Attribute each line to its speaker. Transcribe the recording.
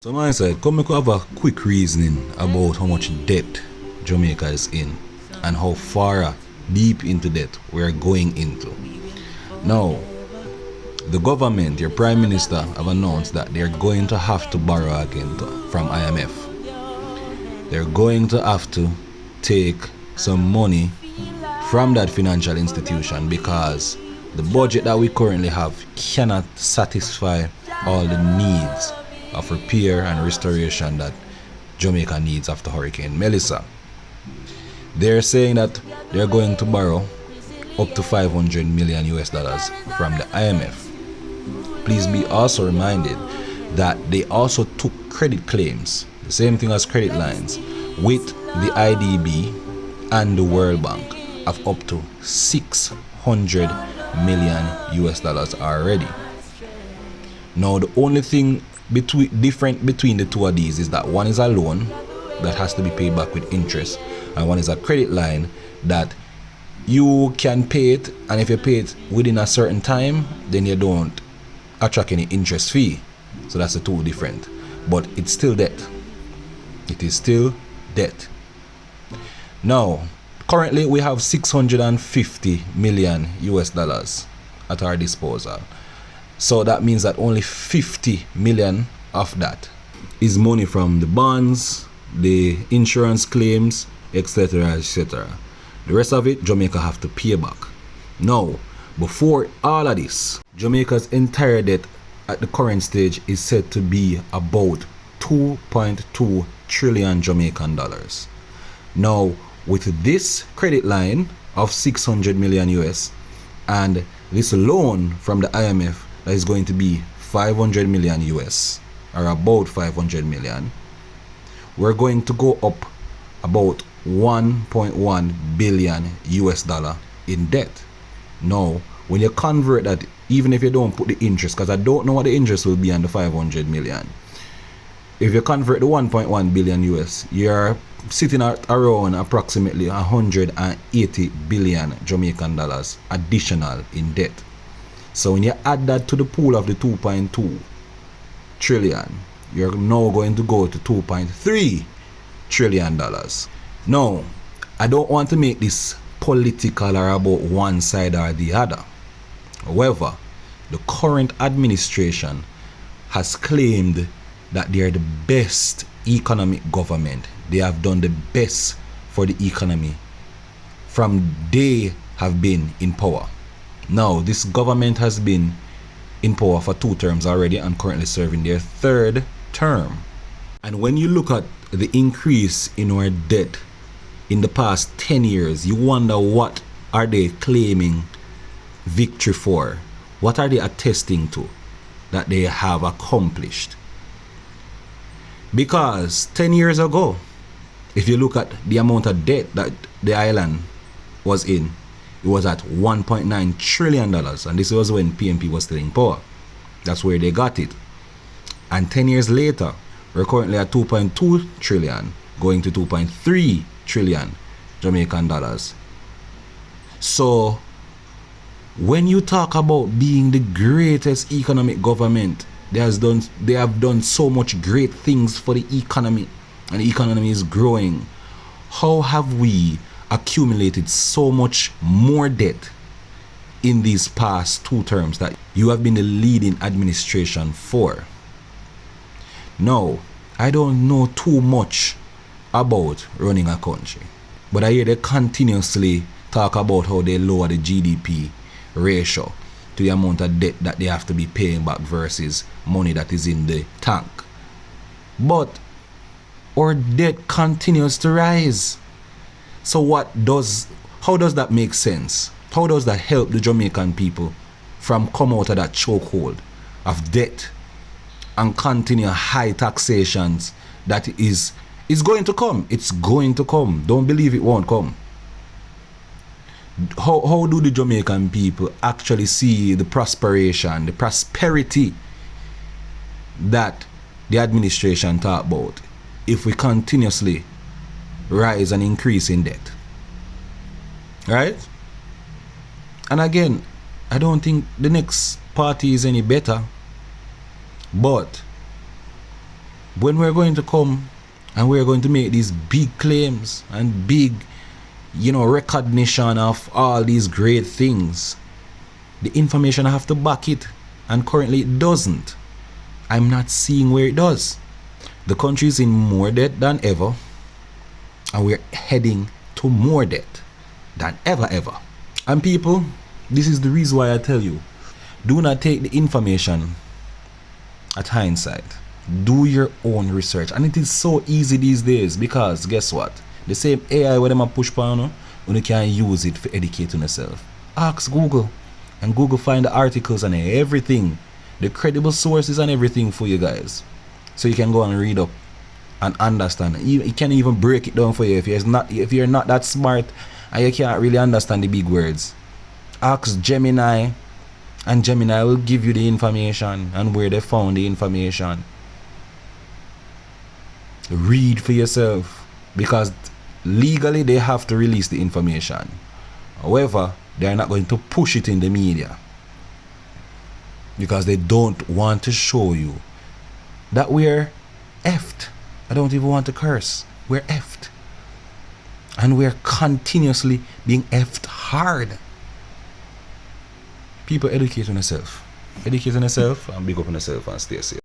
Speaker 1: So my side, come make we have a quick reasoning about how much debt Jamaica is in and how far deep into debt we're going into. Now, the government, your prime minister, have announced that they're going to have to borrow again from IMF. They're going to have to take some money from that financial institution because the budget that we currently have cannot satisfy all the needs of repair and restoration that Jamaica needs after Hurricane Melissa. They're saying that they're going to borrow up to 500 million US dollars from the IMF. Please be also reminded that they also took credit claims, the same thing as credit lines, with the IDB and the World Bank of up to 600 million US dollars already. Now the only thing different between the two of these is that one is a loan that has to be paid back with interest, and one is a credit line that you can pay it, and if you pay it within a certain time, then you don't attract any interest fee. So that's the two different, but it's still debt. It is still debt. Now currently we have 650 million US dollars at our disposal. So that means that only 50 million of that is money from the bonds, the insurance claims, etc., etc. The rest of it, Jamaica have to pay back. Now, before all of this, Jamaica's entire debt at the current stage is said to be about 2.2 trillion Jamaican dollars. Now, with this credit line of 600 million US and this loan from the IMF that is going to be 500 million US, or about 500 million, we're going to go up about 1.1 billion US dollar in debt. Now, when you convert that, even if you don't put the interest, because I don't know what the interest will be on the 500 million, if you convert the 1.1 billion US, you're sitting at around approximately 180 billion Jamaican dollars additional in debt. So when you add that to the pool of the 2.2 trillion, you're now going to go to 2.3 trillion dollars. Now, I don't want to make this political or about one side or the other. However, the current administration has claimed that they are the best economic government. They have done the best for the economy from they have been in power. Now, this government has been in power for 2 terms already and currently serving their 3rd term. And when you look at the increase in our debt in the past 10 years, you wonder what are they claiming victory for? What are they attesting to that they have accomplished? Because 10 years ago, if you look at the amount of debt that the island was in, it was at 1.9 trillion dollars, and this was when PMP was still in power. That's where they got it. And 10 years later, we're currently at 2.2 trillion, going to 2.3 trillion Jamaican dollars. So when you talk about being the greatest economic government, they have done so much great things for the economy, and the economy is growing. How have we accumulated so much more debt in these past 2 terms that you have been the leading administration for? Now, I don't know too much about running a country, but I hear they continuously talk about how they lower the GDP ratio to the amount of debt that they have to be paying back versus money that is in the tank. But our debt continues to rise. So how does that make sense? How does that help the Jamaican people from come out of that chokehold of debt and continue high taxations that is going to come? It's going to come. Don't believe it won't come. How do the Jamaican people actually see the prosperity that the administration talk about if we continuously rise and increase in debt? Right? And again, I don't think the next party is any better, but When we're going to come and we're going to make these big claims and big, recognition of all these great things, the information have to back it, and currently it doesn't. I'm not seeing where it does. The country is in more debt than ever, and we're heading to more debt than ever. And people, this is the reason why I tell you, do not take the information at hindsight. Do your own research. And it is so easy these days, because guess what? The same AI where them a push on, you can use it for educating yourself. Ask Google, and Google find the articles and everything, the credible sources and everything for you guys. So you can go and read up and understand. It can even break it down for you if you're not that smart and you can't really understand the big words. Ask Gemini, and Gemini will give you the information and where they found the information. Read for yourself, because legally they have to release the information. However, they are not going to push it in the media, because they don't want to show you that we're effed. I don't even want to curse. We're effed. And we're continuously being effed hard. People, educate on yourself. Educate on yourself and big up on yourself and stay safe.